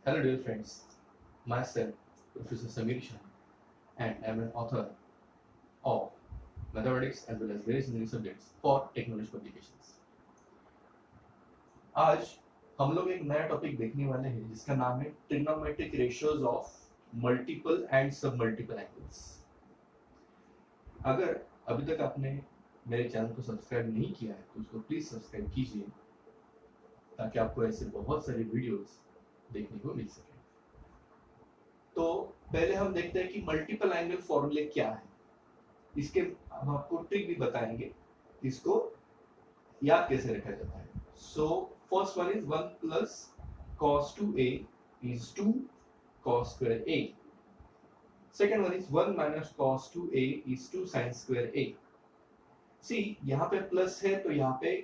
Hello dear friends, myself Professor Samir Shah and I am an author of mathematics as well as various engineering subjects for technology publications. आज हम लोग एक नया topic देखने वाले हैं जिसका नाम है trigonometric ratios of multiple and सब मल्टीपल एंगल्स। अगर अभी तक आपने मेरे चैनल को सब्सक्राइब नहीं किया है तो उसको प्लीज सब्सक्राइब कीजिए ताकि आपको ऐसे बहुत सारे वीडियोस देखने को मिल सके। तो पहले हम देखते हैं कि मल्टीपल एंगल फॉर्मूले क्या है। इसके हम आपको ट्रिक भी बताएंगे इसको याद कैसे रखा जाता है। So first one is 1 plus cos 2a is 2 cos square a. Second one is 1 minus cos 2a is 2 sin square a. सी यहाँ पे प्लस है तो यहाँ पे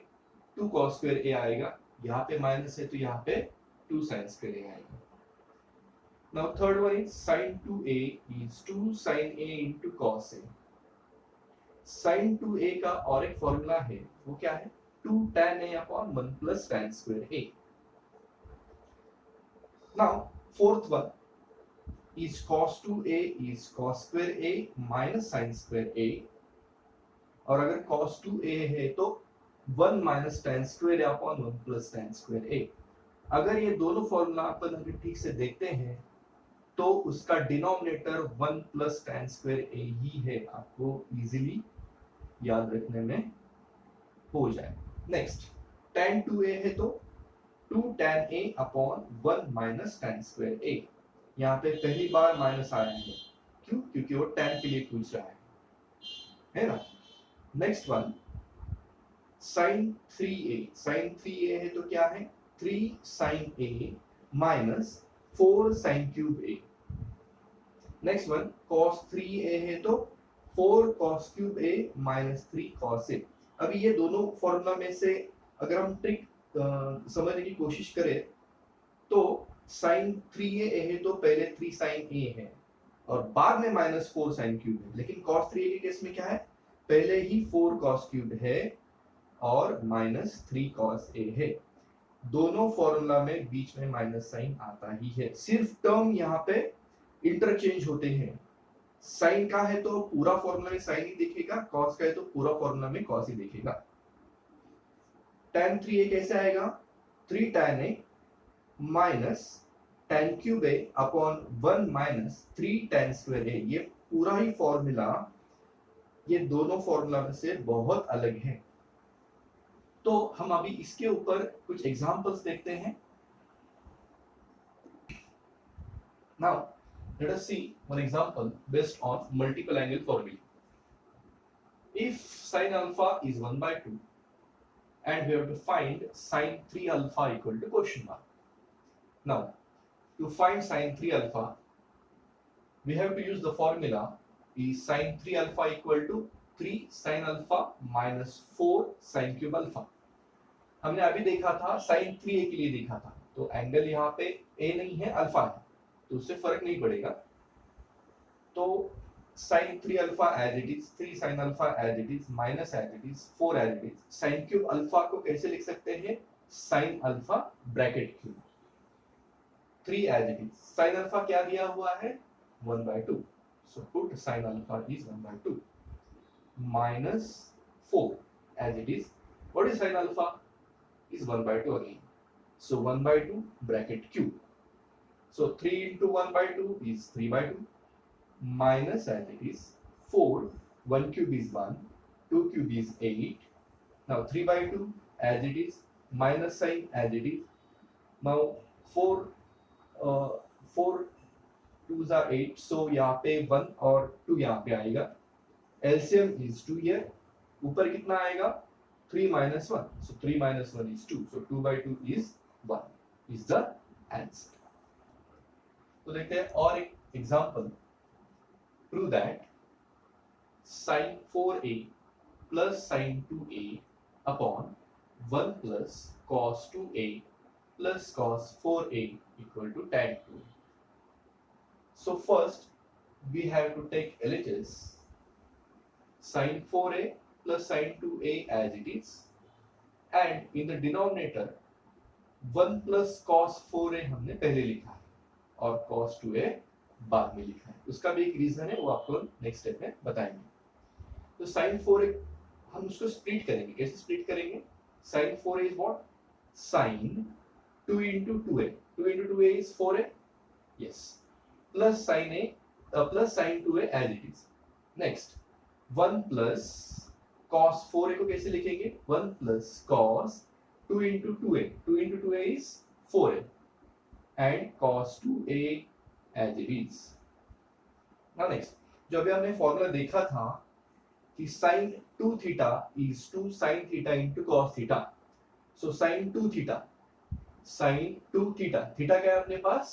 2 cos square a आएगा, यहाँ पे माइनस है तो यहाँ पे 2 sin square a आएगा। Now third one is sin 2a is 2 sin a into cos a. sin 2a का और एक फॉर्मूला है वो क्या है 2 tan a upon 1 plus tan square a. Now fourth one is cos 2a is cos square a minus sin square a. और अगर cos 2a है तो 1 minus tan square a upon 1 plus tan square a. अगर ये दोनों formula अपन अगर ठीक से देखते हैं तो उसका denominator 1 plus tan square a ही है, आपको इजीली याद रखने में हो जाए। नेक्स्ट tan 2a है तो 2 tan a upon 1 minus tan square a। यहाँ पे पहली बार माइनस आया है, क्यों? क्योंकि वो tan के लिए पूछ रहा है ना। Next one sin 3a, sin 3a है तो क्या है 3 sin a minus 4 sin cube a। Next one cos 3a है तो 4 cos cube a minus 3 cos a। अभी ये दोनों फॉर्मूला में से अगर हम ट्रिक समझने की कोशिश करें तो sin 3a है तो पहले 3 sin a है और बाद में माइनस 4 sin क्यूब है। लेकिन cos 3a के केस में क्या है, पहले ही 4 cos क्यूब है और माइनस 3 cos a है। दोनों फॉर्मूला में बीच में माइनस साइन आता ही है, सिर्फ टर्म यहाँ पे इंटरचेंज होते हैं। साइन का है तो पूरा फॉर्मूला में साइन ही दिखेगा, कॉस का है तो पूरा फॉर्मूला में कॉस ही दिखेगा। tan 3a कैसे आएगा 3 tan a minus tan cube a upon 1 minus 3 tan square a। ये पूरा ही फॉर्मूला ये दोनों फॉर्मूला में से बहुत अलग है। तो हम अभी इसके ऊपर कुछ एग्जांपल्स देखते हैं। Now let us see one example based on multiple angle formula. If sin alpha is 1 by 2 and we have to find sin 3 alpha equal to question mark. Now to find sin 3 alpha we have to use the formula is sin 3 alpha equal to 3 sin alpha minus 4 sin cube alpha। हमने अभी देखा था sin 3a के लिए देखा था, तो angle यहाँ पे a नहीं है अल्फा है तो उससे फर्क नहीं पड़ेगा। तो sin 3 alpha as it is 3 sin alpha as it is minus as it is 4 as it is. sin cube alpha को कैसे लिख सकते हैं sin alpha bracket cube 3 as it is. sin alpha क्या दिया हुआ है 1 by 2, so put sin alpha is 1 by 2 minus 4 as it is। what is sin alpha is 1 by 2 again, so 1 by 2 bracket cube, so 3 into 1 by 2 is 3 by 2 minus as it is 4, 1 cube is 1, 2 cube is 8, now 3 by 2 as it is minus sign as it is। now 4 2s are 8, so यहाँ पे 1 और 2 यहाँ पे आएगा, LCM is 2 here, ऊपर कितना आएगा 3 minus 1, so 3 minus 1 is 2, so 2 by 2 is 1 is the answer। तो देखते हैं और एक example. Prove that sin 4a plus sin 2a upon 1 plus cos 2a plus cos 4a equal to tan 2a। So first we have to take LHS sin 4a plus sin 2a as it is, and in the denominator 1 plus cos 4a हमने पहले लिखा है, और cos 2a बाद में लिखा है। उसका भी एक रीजन है, वो आपको नेक्स्ट स्टेप में बताएंगे। तो sin 4a हम उसको स्प्लिट करेंगे। कैसे स्प्लिट करेंगे? sin 4a is what? sin 2 into 2a. 2 into 2a is 4a. Yes. Plus sin a plus sin 2a as it is. Next 1 plus cos 4a को कैसे लिखेंगे? 1 plus cos 2 into 2a. 2 into 2a is 4a and cos 2a as it is. Now next, जो अभी हमने formula देखा था कि sin 2 theta is 2 sin theta into cos theta. So sin 2 theta, sin 2 theta, theta क्या है अपने पास?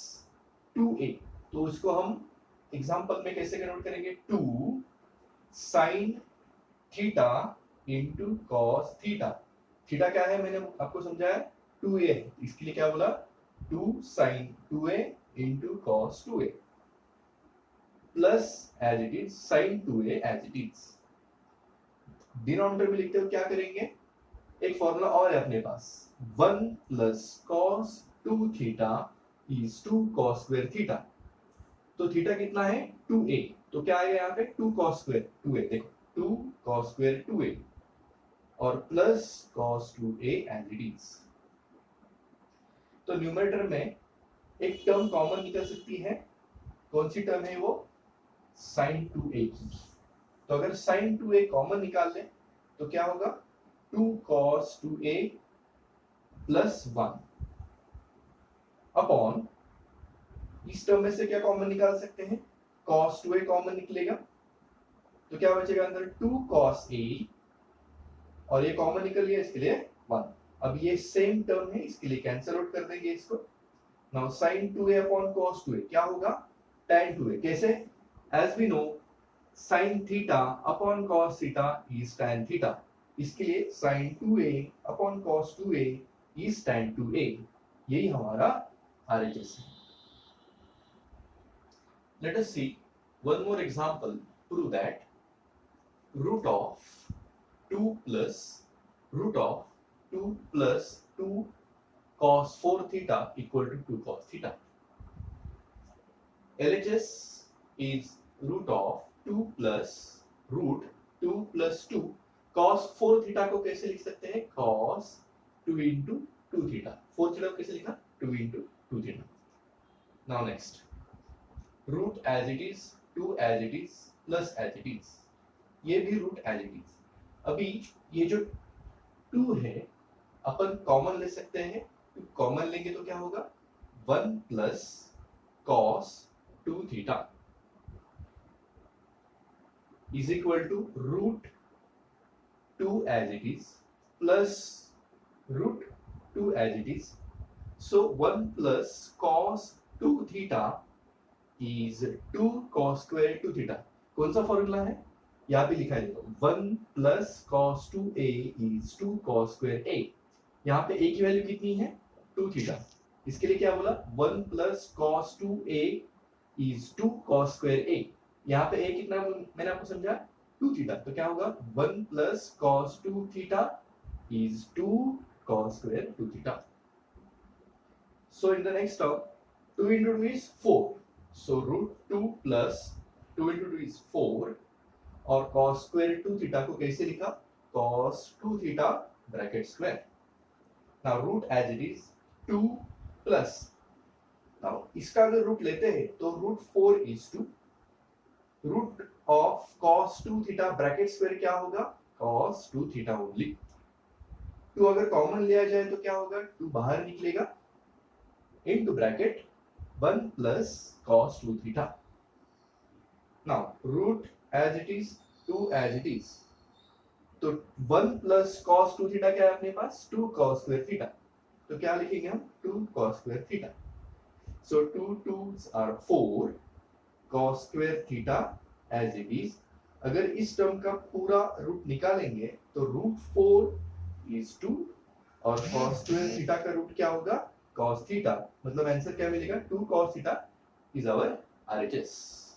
2a. तो इसको हम एग्जांपल में कैसे कन्वर्ट करेंगे? 2 sin theta into cos theta. Theta क्या है? मैंने आपको समझाया 2a है, इसके लिए क्या बोला? 2 sin 2a into cos 2a plus as it is sin 2a as it is। Denominator में लिखते हो क्या करेंगे? एक फॉर्मूला और है अपने पास, 1 plus cos 2 theta is 2 cos square theta. तो थीटा कितना है? 2a। तो क्या आएगा यहाँ पे? 2 cos square 2a। देखो 2 cos square 2a और plus cos 2a as it is। तो न्यूमरेटर में एक टर्म कॉमन निकल सकती है। कौन सी टर्म है वो? sin 2a की। तो अगर sin 2a कॉमन निकाल लें तो क्या होगा? 2 cos 2a प्लस 1 अपॉन, इस टर्म में से क्या कॉमन निकाल सकते हैं? cos 2a कॉमन निकलेगा तो क्या बचेगा अंदर? 2 cos a और ये कॉमन निकल गया, इसके लिए 1। अब ये सेम टर्म है, इसके लिए कैंसिल आउट कर देंगे इसको। Now sin 2a upon cos 2a क्या होगा? tan 2a। कैसे? As we know sin theta upon cos theta is tan theta. इसके लिए sin 2a upon cos 2a is tan 2a। यही हमारा RHS है। Let us see one more example to prove that root of 2 plus 2 cos 4 theta equal to 2 cos theta. LHS is root of 2 plus 2 cos 4 theta को कैसे लिख सकते हैं? cos 2 into 2 theta। 4 theta को कैसे लिखा? 2 into 2 theta। Now next, root as it is, 2 as it is plus as it is, ये भी root as it is। अभी ये जो 2 है अपन कॉमन ले सकते हैं। तो कॉमन लेंगे तो क्या होगा? 1 plus cos 2 theta is equal to root 2 as it is plus root 2 as it is। So 1 plus cos 2 theta is 2 cos square 2 theta। कौन सा फॉर्मूला है? यहाँ पे लिखा है देखो, 1 plus cos 2a is 2 cos square a। यहाँ पे a की वैल्यू कितनी है? 2 थीटा। इसके लिए क्या बोला? 1 plus cos 2a is 2 cos square a। यहाँ पे a कितना मैंने आपको समझा? 2 थीटा। तो क्या होगा? 1 plus cos 2 theta is 2 cos square 2 theta। So in the next term, 2 into 2 is 4। So root 2 plus 2 into 2 is 4 और cos square 2 theta को कैसे लिखा? cos 2 theta bracket square। Now root as it is 2 plus, now इसका अगर root लेते हैं तो root 4 is 2, root of cos 2 theta bracket square क्या होगा? cos 2 theta only। 2 अगर कॉमन लिया जाए तो क्या होगा? 2 बाहर निकलेगा into bracket 1 plus cos 2 theta। Now root as it is, 2 as it is, तो 1 plus cos 2 theta क्या है अपने पास? 2 cos square theta। तो क्या लिखेंगे हम? 2 cos square theta। So 2 2s are 4 cos square theta as it is। अगर इस टर्म का पूरा रूट निकालेंगे तो root 4 is 2 और cos square theta का रूट क्या होगा? cos theta। मतलब आंसर क्या मिलेगा? 2 cos theta is our RHS।